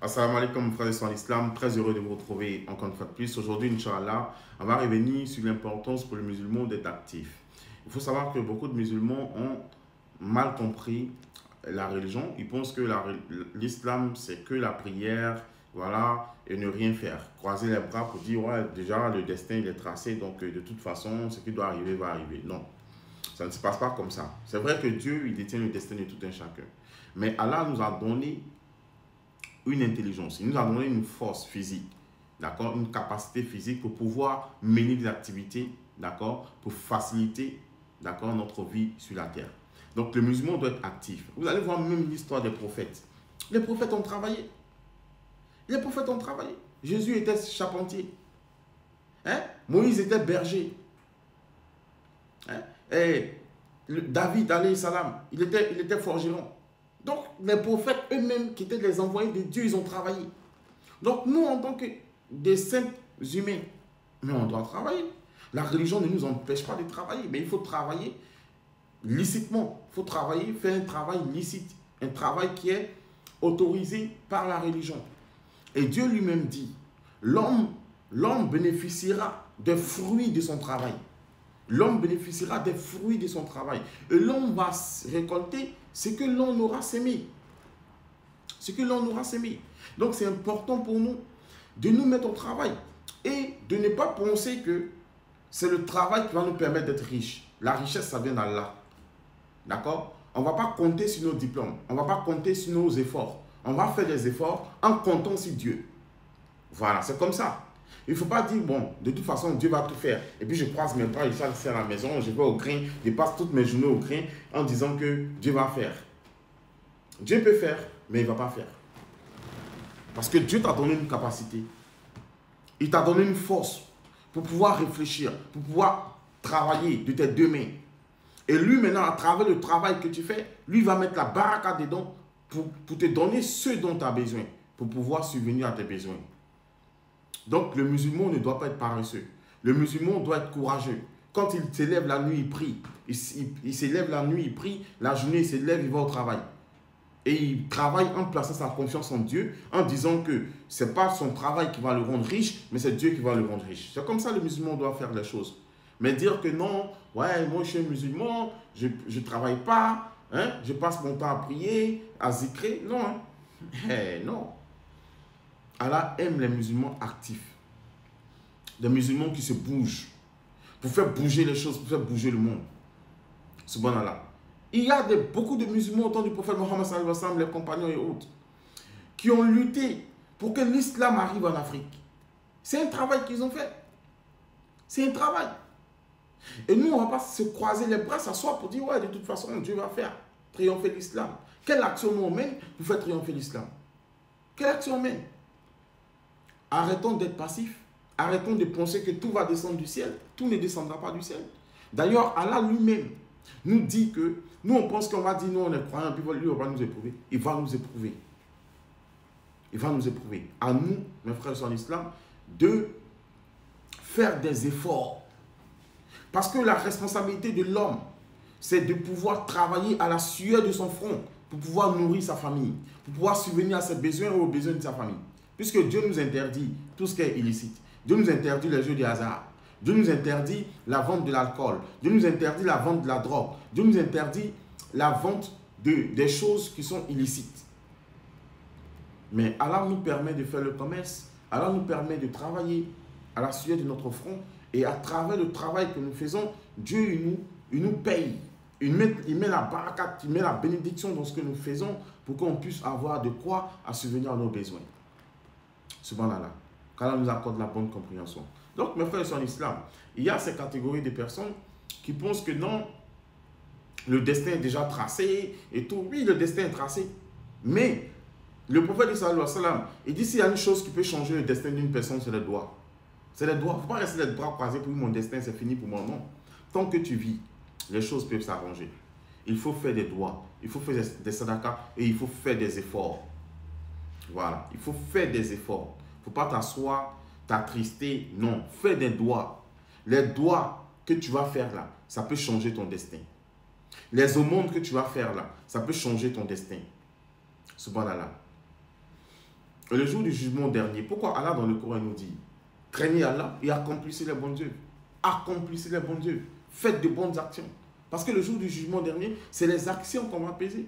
Assalamu alaikum, frères et sœurs en l'islam. Très heureux de vous retrouver encore une fois de plus. Aujourd'hui, Inch'Allah, on va revenir sur l'importance pour le musulman d'être actif. Il faut savoir que beaucoup de musulmans ont mal compris la religion. Ils pensent que l'islam, c'est que la prière, voilà, et ne rien faire. Croiser les bras pour dire, ouais, déjà, le destin, il est tracé, donc de toute façon, ce qui doit arriver va arriver. Non, ça ne se passe pas comme ça. C'est vrai que Dieu, il détient le destin de tout un chacun. Mais Allah nous a donné une intelligence, il nous a donné une force physique, d'accord, une capacité physique pour pouvoir mener des activités, d'accord, pour faciliter, d'accord, notre vie sur la terre. Donc le musulman doit être actif. Vous allez voir même l'histoire des prophètes. Les prophètes ont travaillé. Les prophètes ont travaillé. Jésus était charpentier. Hein? Moïse était berger. Hein? Et David, alayhi salam, il était forgeron. Donc, les prophètes eux-mêmes, qui étaient les envoyés de Dieu, ils ont travaillé. Donc, nous, en tant que des simples humains, mais on doit travailler. La religion ne nous empêche pas de travailler, mais il faut travailler licitement. Il faut travailler, faire un travail licite, un travail qui est autorisé par la religion. Et Dieu lui-même dit, l'homme bénéficiera des fruits de son travail. L'homme bénéficiera des fruits de son travail. Et l'homme va récolter ce que l'on aura sémé. Ce que l'on aura sémé. Donc c'est important pour nous de nous mettre au travail et de ne pas penser que c'est le travail qui va nous permettre d'être riches. La richesse, ça vient d'Allah. D'accord? On ne va pas compter sur nos diplômes. On ne va pas compter sur nos efforts. On va faire des efforts en comptant sur Dieu. Voilà, c'est comme ça. Il ne faut pas dire, bon, de toute façon, Dieu va tout faire. Et puis je croise mes bras, je suis à la maison, je vais au grain, je passe toutes mes journées au grain en disant que Dieu va faire. Dieu peut faire, mais il ne va pas faire. Parce que Dieu t'a donné une capacité. Il t'a donné une force pour pouvoir réfléchir, pour pouvoir travailler de tes deux mains. Et lui, maintenant, à travers le travail que tu fais, lui va mettre la baraka dedans pour te donner ce dont tu as besoin, pour pouvoir subvenir à tes besoins. Donc, le musulman ne doit pas être paresseux. Le musulman doit être courageux. Quand il s'élève la nuit, il prie. Il s'élève la nuit, il prie. La journée, il s'élève, il va au travail. Et il travaille en plaçant sa confiance en Dieu, en disant que ce n'est pas son travail qui va le rendre riche, mais c'est Dieu qui va le rendre riche. C'est comme ça que le musulman doit faire les choses. Mais dire que non, ouais, moi je suis un musulman, je ne travaille pas, hein, je passe mon temps à prier, à zikrer. Non, hein. Non. Allah aime les musulmans actifs. Des musulmans qui se bougent. Pour faire bouger les choses, pour faire bouger le monde. Subhanallah. Il y a beaucoup de musulmans au temps du prophète Mohammed sallallahu alayhi wa sallam, les compagnons et autres, qui ont lutté pour que l'islam arrive en Afrique. C'est un travail qu'ils ont fait. C'est un travail. Et nous, on ne va pas se croiser les bras, s'asseoir pour dire, ouais, de toute façon, Dieu va faire triompher l'islam. Quelle action nous on mène pour faire triompher l'islam? Quelle action on mène? Arrêtons d'être passifs. Arrêtons de penser que tout va descendre du ciel. Tout ne descendra pas du ciel. D'ailleurs, Allah lui-même nous dit que nous, on pense qu'on va dire, nous, on est croyants, puis lui, on va nous éprouver. Il va nous éprouver. Il va nous éprouver. À nous, mes frères sur l'islam, de faire des efforts. Parce que la responsabilité de l'homme, c'est de pouvoir travailler à la sueur de son front pour pouvoir nourrir sa famille, pour pouvoir subvenir à ses besoins et aux besoins de sa famille. Puisque Dieu nous interdit tout ce qui est illicite. Dieu nous interdit les jeux de hasard. Dieu nous interdit la vente de l'alcool. Dieu nous interdit la vente de la drogue. Dieu nous interdit la vente des choses qui sont illicites. Mais Allah nous permet de faire le commerce. Allah nous permet de travailler à la sueur de notre front. Et à travers le travail que nous faisons, Dieu il nous paye. Il met la barakat, il met la bénédiction dans ce que nous faisons pour qu'on puisse avoir de quoi à subvenir à nos besoins. Subhanallah. Qu'Allah nous accorde la bonne compréhension. Donc, mes frères, sur l'islam, il y a ces catégories de personnes qui pensent que non, le destin est déjà tracé et tout. Oui, le destin est tracé. Mais le prophète sallallahu alayhi wa sallam, il dit s'il y a une chose qui peut changer le destin d'une personne, c'est les doigts. C'est les doigts. Il ne faut pas rester les bras croisés pour mon destin, c'est fini pour moi. Non. Tant que tu vis, les choses peuvent s'arranger. Il faut faire des doigts, il faut faire des sadakas et il faut faire des efforts. Voilà, il faut faire des efforts. Il ne faut pas t'asseoir, t'attrister. Non, fais des doigts. Les doigts que tu vas faire là, ça peut changer ton destin. Les aumônes que tu vas faire là, ça peut changer ton destin. Subhanallah. le jour du jugement dernier, pourquoi Allah dans le Coran nous dit, craignez Allah et accomplissez les bonnes œuvres. Accomplissez les bonnes œuvres. Faites de bonnes actions. Parce que le jour du jugement dernier, c'est les actions qu'on va peser.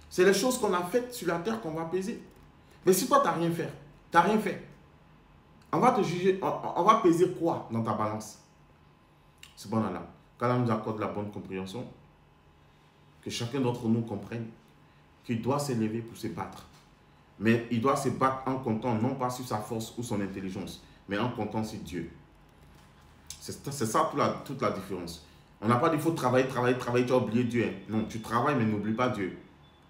C'est les choses qu'on a faites sur la terre qu'on va peser. Mais si toi, tu n'as rien fait, tu n'as rien fait, on va te juger, on va peser quoi dans ta balance? C'est bon Allah. Qu'Allah nous accorde la bonne compréhension, que chacun d'entre nous comprenne qu'il doit s'élever pour se battre. Mais il doit se battre en comptant non pas sur sa force ou son intelligence, mais en comptant sur Dieu. C'est ça toute la différence. On n'a pas dit qu'il faut travailler, tu as oublié Dieu. Non, tu travailles mais n'oublie pas Dieu.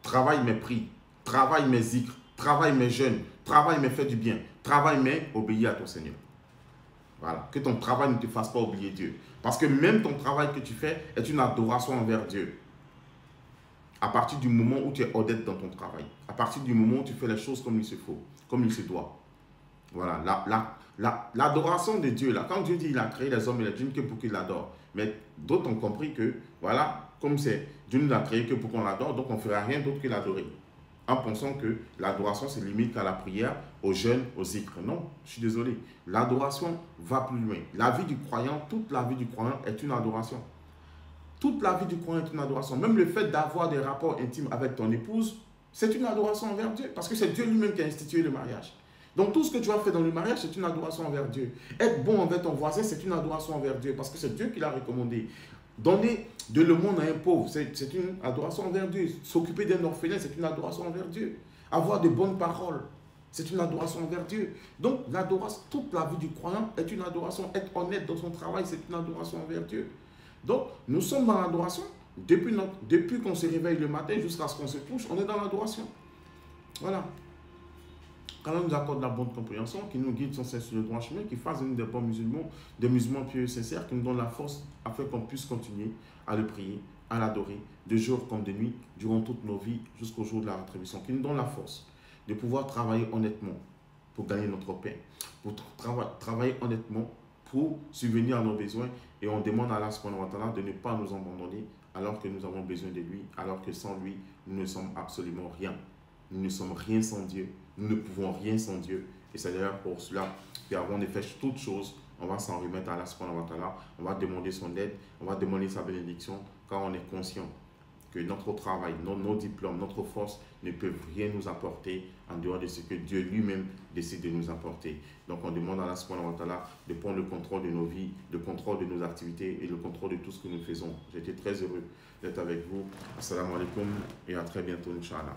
Travaille mais prie, travaille mais zikr, travaille mais jeûne, travaille mais fais du bien, travaille mais obéis à ton Seigneur. Voilà, que ton travail ne te fasse pas oublier Dieu. Parce que même ton travail que tu fais est une adoration envers Dieu. À partir du moment où tu es honnête dans ton travail, à partir du moment où tu fais les choses comme il se faut, comme il se doit. Voilà, l'adoration de Dieu, là, quand Dieu dit qu'il a créé les hommes et les djinns que pour qu'ils l'adorent, mais d'autres ont compris que, voilà, comme c'est Dieu nous a créé que pour qu'on l'adore, donc on ne fera rien d'autre que l'adorer. En pensant que l'adoration se limite à la prière, au jeûne, au zikr. Non, je suis désolé. L'adoration va plus loin. La vie du croyant, toute la vie du croyant est une adoration. Toute la vie du croyant est une adoration. Même le fait d'avoir des rapports intimes avec ton épouse, c'est une adoration envers Dieu. Parce que c'est Dieu lui-même qui a institué le mariage. Donc tout ce que tu as fait dans le mariage, c'est une adoration envers Dieu. Être bon envers ton voisin, c'est une adoration envers Dieu. Parce que c'est Dieu qui l'a recommandé. Donner de l'aumône à un pauvre, c'est une adoration envers Dieu. S'occuper d'un orphelin, c'est une adoration envers Dieu. Avoir de bonnes paroles, c'est une adoration envers Dieu. Donc l'adoration, toute la vie du croyant est une adoration. Être honnête dans son travail, c'est une adoration envers Dieu. Donc nous sommes dans l'adoration. Depuis qu'on se réveille le matin jusqu'à ce qu'on se couche, on est dans l'adoration. Voilà. Qu'Allah nous accorde la bonne compréhension, qui nous guide sans cesse sur le droit chemin, qui fasse de nous des bons musulmans, des musulmans pieux et sincères, qui nous donne la force afin qu'on puisse continuer à le prier, à l'adorer, de jour comme de nuit, durant toutes nos vies, jusqu'au jour de la rétribution. Qui nous donne la force de pouvoir travailler honnêtement pour gagner notre pain, pour travailler honnêtement pour subvenir à nos besoins. Et on demande à Allah subhanahu wa ta'ala de ne pas nous abandonner alors que nous avons besoin de lui, alors que sans lui, nous ne sommes absolument rien. Nous ne sommes rien sans Dieu. Nous ne pouvons rien sans Dieu. Et c'est d'ailleurs pour cela qu'avant de faire toutes choses, on va s'en remettre à Allah subhanahu wa ta'ala. On va demander son aide, on va demander sa bénédiction, car on est conscient que notre travail, nos diplômes, notre force ne peuvent rien nous apporter en dehors de ce que Dieu lui-même décide de nous apporter. Donc on demande à Allah subhanahu wa ta'ala de prendre le contrôle de nos vies, le contrôle de nos activités et le contrôle de tout ce que nous faisons. J'ai été très heureux d'être avec vous. Assalamu alaikum et à très bientôt, Inch'Allah.